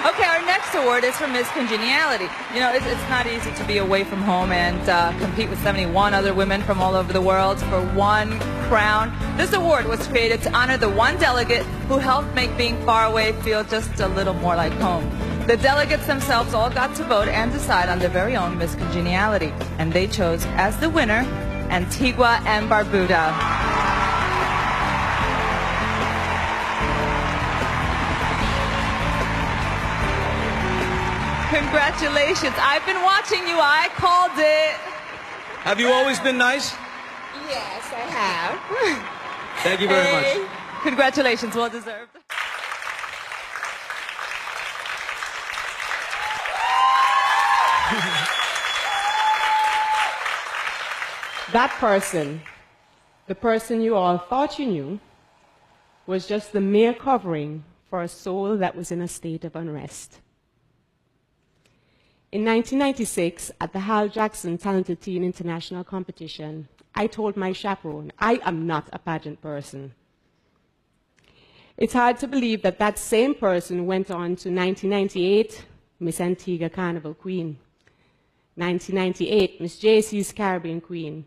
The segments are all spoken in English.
Okay, our next award is for Miss Congeniality. You know, it's not easy to be away from home and compete with 71 other women from all over the world for one crown. This award was created to honor the one delegate who helped make being far away feel just a little more like home. The delegates themselves all got to vote and decide on their very own Miss Congeniality, and they chose as the winner Antigua and Barbuda. Congratulations. I've been watching you. I called it. Have you always been nice? Yes, I have. Thank you very much. Congratulations. Well deserved. That person, the person you all thought you knew, was just the mere covering for a soul that was in a state of unrest. In 1996, at the Hal Jackson Talented Teen International Competition, I told my chaperone, I am not a pageant person. It's hard to believe that that same person went on to 1998, Miss Antigua Carnival Queen, 1998, Miss JC's Caribbean Queen,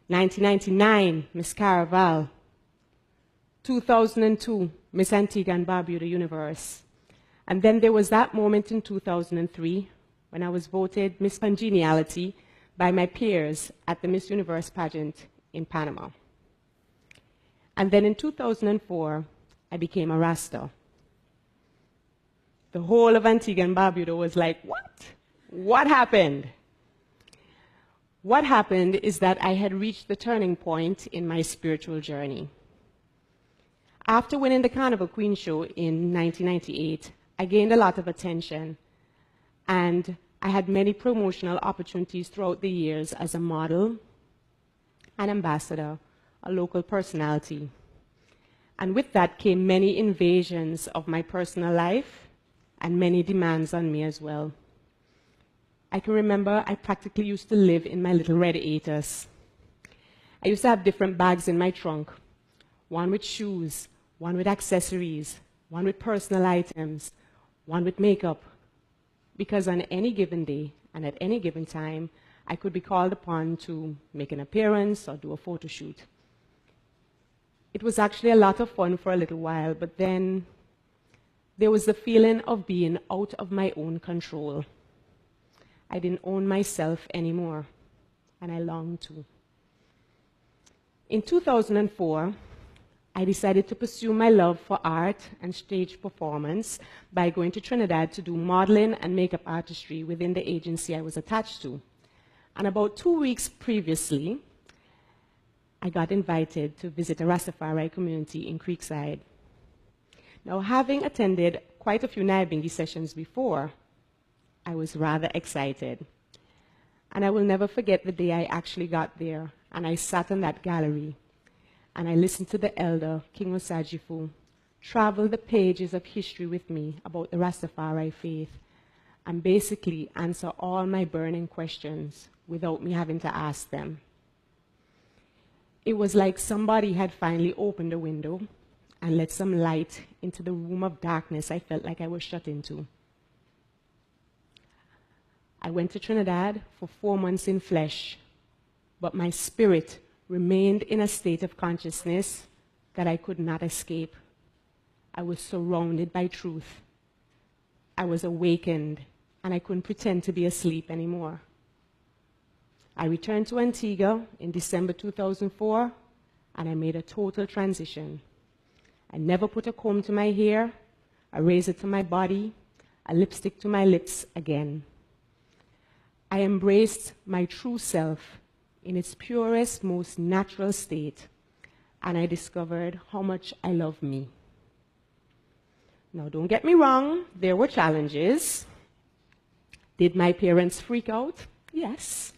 1999, Miss Caraval, 2002, Miss Antigua and Barbuda Universe. And then there was that moment in 2003 when I was voted Miss Congeniality by my peers at the Miss Universe pageant in Panama. And then in 2004, I became a Rasta. The whole of Antigua and Barbuda was like, what? What happened? What happened is that I had reached the turning point in my spiritual journey. After winning the Carnival Queen show in 1998, I gained a lot of attention, and I had many promotional opportunities throughout the years as a model, an ambassador, a local personality. And with that came many invasions of my personal life and many demands on me as well. I can remember I practically used to live in my little red Atos. I used to have different bags in my trunk, one with shoes, one with accessories, one with personal items, one with makeup, because on any given day and at any given time, I could be called upon to make an appearance or do a photo shoot. It was actually a lot of fun for a little while, but then there was the feeling of being out of my own control. I didn't own myself anymore, and I longed to. In 2004, I decided to pursue my love for art and stage performance by going to Trinidad to do modeling and makeup artistry within the agency I was attached to. And about 2 weeks previously, I got invited to visit a Rastafarian community in Creekside. Now, having attended quite a few Nyabingi sessions before, I was rather excited. And I will never forget the day I actually got there, and I sat in that gallery, and I listened to the elder, King Osajifu, travel the pages of history with me about the Rastafari faith, and basically answer all my burning questions without me having to ask them. It was like somebody had finally opened a window and let some light into the room of darkness I felt like I was shut into. I went to Trinidad for 4 months in flesh, but my spirit remained in a state of consciousness that I could not escape. I was surrounded by truth. I was awakened, and I couldn't pretend to be asleep anymore. I returned to Antigua in December 2004, and I made a total transition. I never put a comb to my hair, a razor to my body, a lipstick to my lips again. I embraced my true self in its purest, most natural state, and I discovered how much I love me. Now, don't get me wrong, there were challenges. Did my parents freak out? Yes.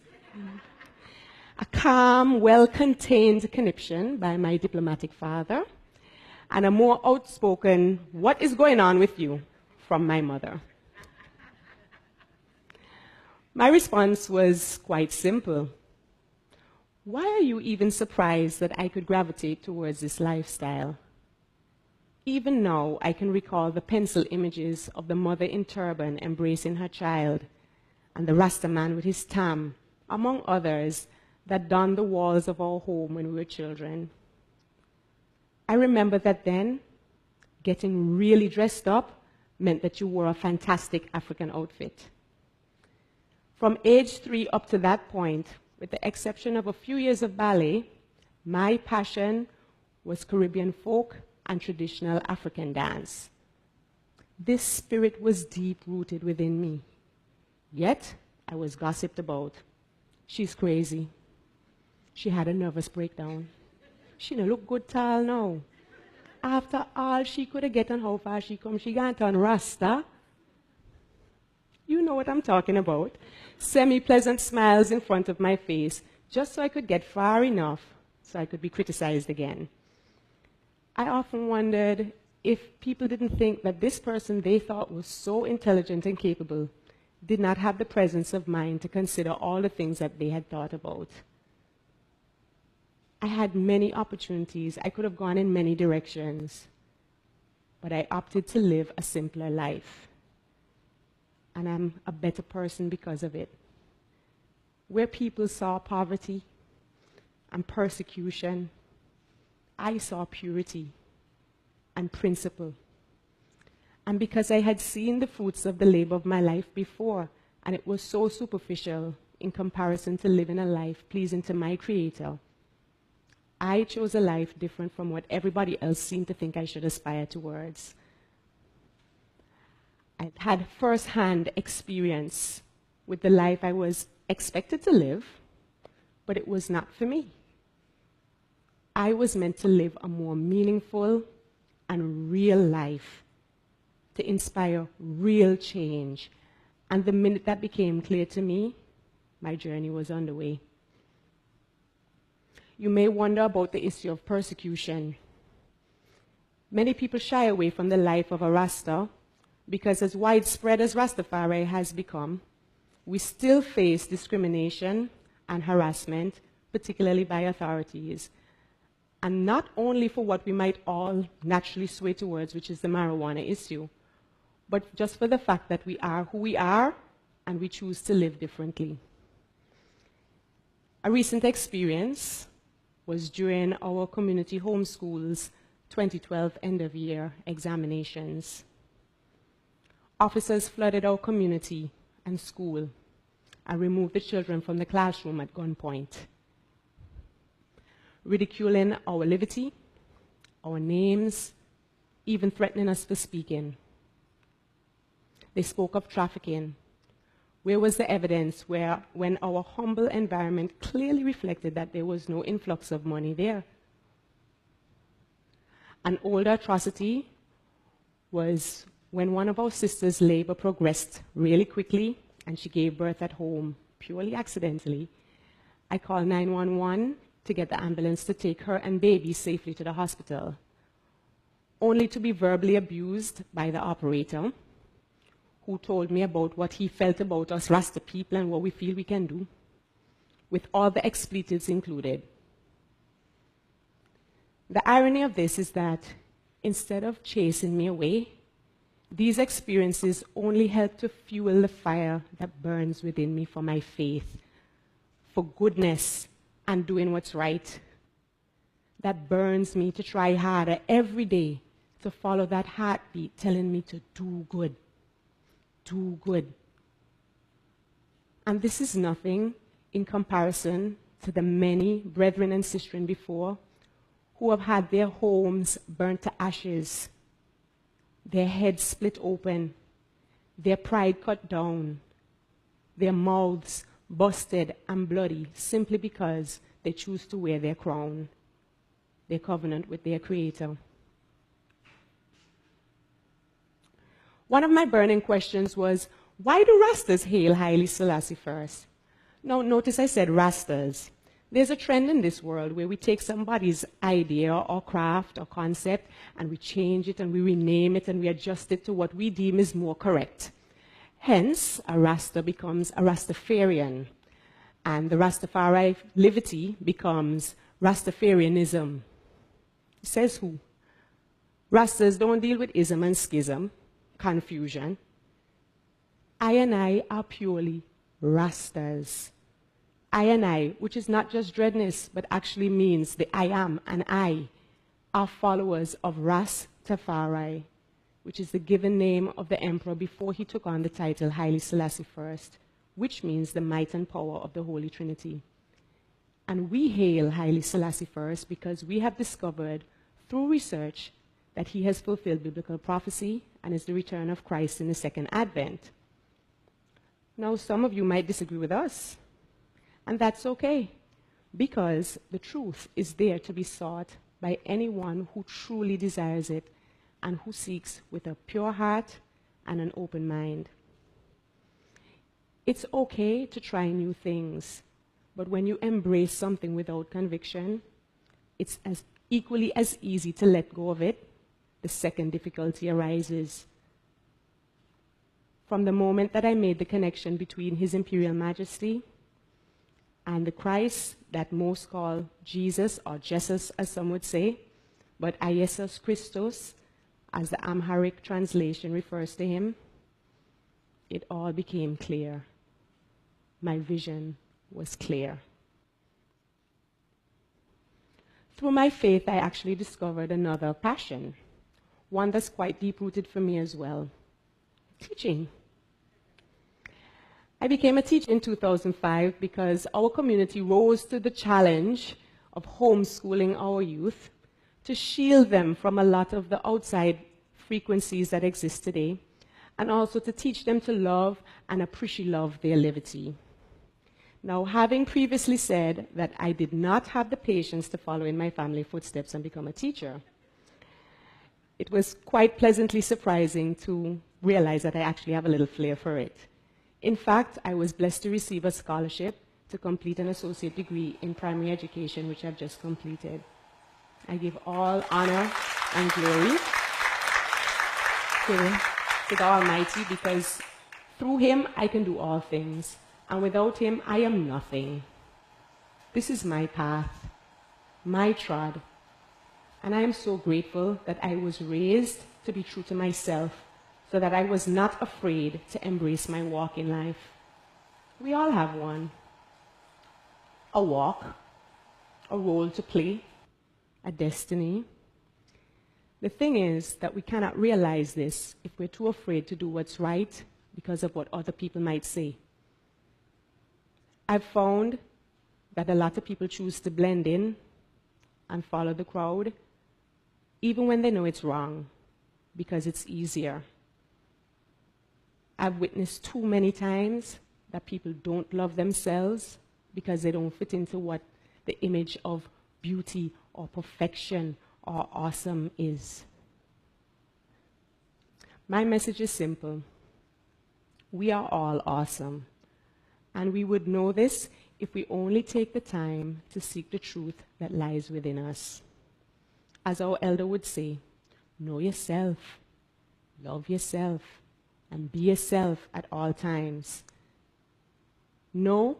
A calm, well-contained conniption by my diplomatic father, and a more outspoken, "What is going on with you?" from my mother. My response was quite simple. Why are you even surprised that I could gravitate towards this lifestyle? Even now, I can recall the pencil images of the mother in turban embracing her child, and the Rasta man with his tam, among others, that donned the walls of our home when we were children. I remember that then, getting really dressed up meant that you wore a fantastic African outfit. From age 3 up to that point, with the exception of a few years of ballet, my passion was Caribbean folk and traditional African dance. This spirit was deep-rooted within me. Yet, I was gossiped about. She's crazy. She had a nervous breakdown. She no look good tall now. After all she could have get and how far she come, she can't turn Rasta. You know what I'm talking about. Semi-pleasant smiles in front of my face, just so I could get far enough so I could be criticized again. I often wondered if people didn't think that this person they thought was so intelligent and capable did not have the presence of mind to consider all the things that they had thought about. I had many opportunities. I could have gone in many directions, but I opted to live a simpler life. And I'm a better person because of it. Where people saw poverty and persecution, I saw purity and principle. And because I had seen the fruits of the labor of my life before, and it was so superficial in comparison to living a life pleasing to my Creator, I chose a life different from what everybody else seemed to think I should aspire towards. I had first-hand experience with the life I was expected to live, but it was not for me. I was meant to live a more meaningful and real life, to inspire real change. And the minute that became clear to me, my journey was underway. You may wonder about the issue of persecution. Many people shy away from the life of a Rasta because as widespread as Rastafari has become, we still face discrimination and harassment, particularly by authorities. And not only for what we might all naturally sway towards, which is the marijuana issue, but just for the fact that we are who we are and we choose to live differently. A recent experience was during our community homeschool's 2012 end-of-year examinations. Officers flooded our community and school and removed the children from the classroom at gunpoint, ridiculing our liberty, our names, even threatening us for speaking. They spoke of trafficking. Where was the evidence when our humble environment clearly reflected that there was no influx of money there? An older atrocity was when one of our sisters' labor progressed really quickly and she gave birth at home, purely accidentally. I called 911 to get the ambulance to take her and baby safely to the hospital, only to be verbally abused by the operator, who told me about what he felt about us Rasta people and what we feel we can do, with all the expletives included. The irony of this is that instead of chasing me away, these experiences only help to fuel the fire that burns within me for my faith, for goodness and doing what's right. That burns me to try harder every day to follow that heartbeat telling me to do good. Do good. And this is nothing in comparison to the many brethren and sistren before who have had their homes burnt to ashes, their heads split open, their pride cut down, their mouths busted and bloody simply because they choose to wear their crown, their covenant with their Creator. One of my burning questions was, why do Rastas hail Haile Selassie first? Now, notice I said Rastas. There's a trend in this world where we take somebody's idea or craft or concept and we change it and we rename it and we adjust it to what we deem is more correct. Hence, a Rasta becomes a Rastafarian, and the Rastafari liberty becomes Rastafarianism. Says who? Rastas don't deal with ism and schism, confusion. I and I are purely Rastas. I and I, which is not just dreadness, but actually means the I am and I, are followers of Rastafari, which is the given name of the emperor before he took on the title Haile Selassie I, which means the might and power of the Holy Trinity. And we hail Haile Selassie I because we have discovered through research that he has fulfilled biblical prophecy and is the return of Christ in the second advent. Now, some of you might disagree with us, and that's okay, because the truth is there to be sought by anyone who truly desires it and who seeks with a pure heart and an open mind. It's okay to try new things, but when you embrace something without conviction, it's equally as easy to let go of it. The second difficulty arises. From the moment that I made the connection between His Imperial Majesty and the Christ that most call Jesus, or Jesus as some would say, but Iesus Christos, as the Amharic translation refers to him, it all became clear. My vision was clear. Through my faith, I actually discovered another passion, one that's quite deep-rooted for me as well: teaching. I became a teacher in 2005 because our community rose to the challenge of homeschooling our youth to shield them from a lot of the outside frequencies that exist today, and also to teach them to love and appreciate their liberty. Now, having previously said that I did not have the patience to follow in my family footsteps and become a teacher, it was quite pleasantly surprising to realize that I actually have a little flair for it. In fact, I was blessed to receive a scholarship to complete an associate degree in primary education, which I've just completed. I give all honor and glory to the Almighty, because through Him I can do all things, and without Him I am nothing. This is my path, my trod, and I am so grateful that I was raised to be true to myself, so that I was not afraid to embrace my walk in life. We all have one. A walk, a role to play, a destiny. The thing is that we cannot realize this if we're too afraid to do what's right because of what other people might say. I've found that a lot of people choose to blend in and follow the crowd, even when they know it's wrong, because it's easier. I've witnessed too many times that people don't love themselves because they don't fit into what the image of beauty or perfection or awesome is. My message is simple. We are all awesome, and we would know this if we only take the time to seek the truth that lies within us. As our elder would say, know yourself, love yourself, and be yourself at all times. Know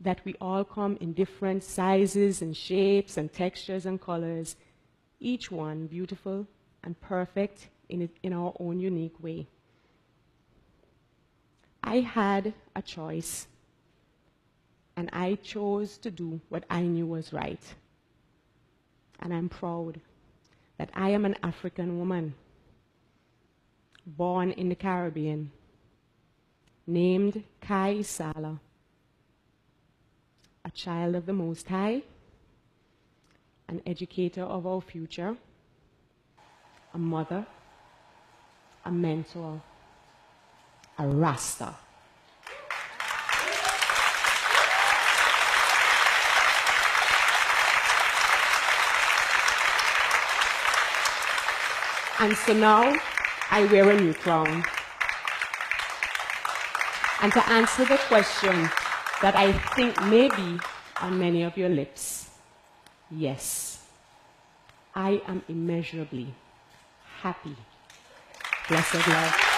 that we all come in different sizes and shapes and textures and colors, each one beautiful and perfect in our own unique way. I had a choice, and I chose to do what I knew was right. And I'm proud that I am an African woman, born in the Caribbean, named Kai Sala, a child of the Most High, an educator of our future, a mother, a mentor, a Rasta. And so now I wear a new crown. And to answer the question that I think may be on many of your lips, yes, I am immeasurably happy. Blessed love.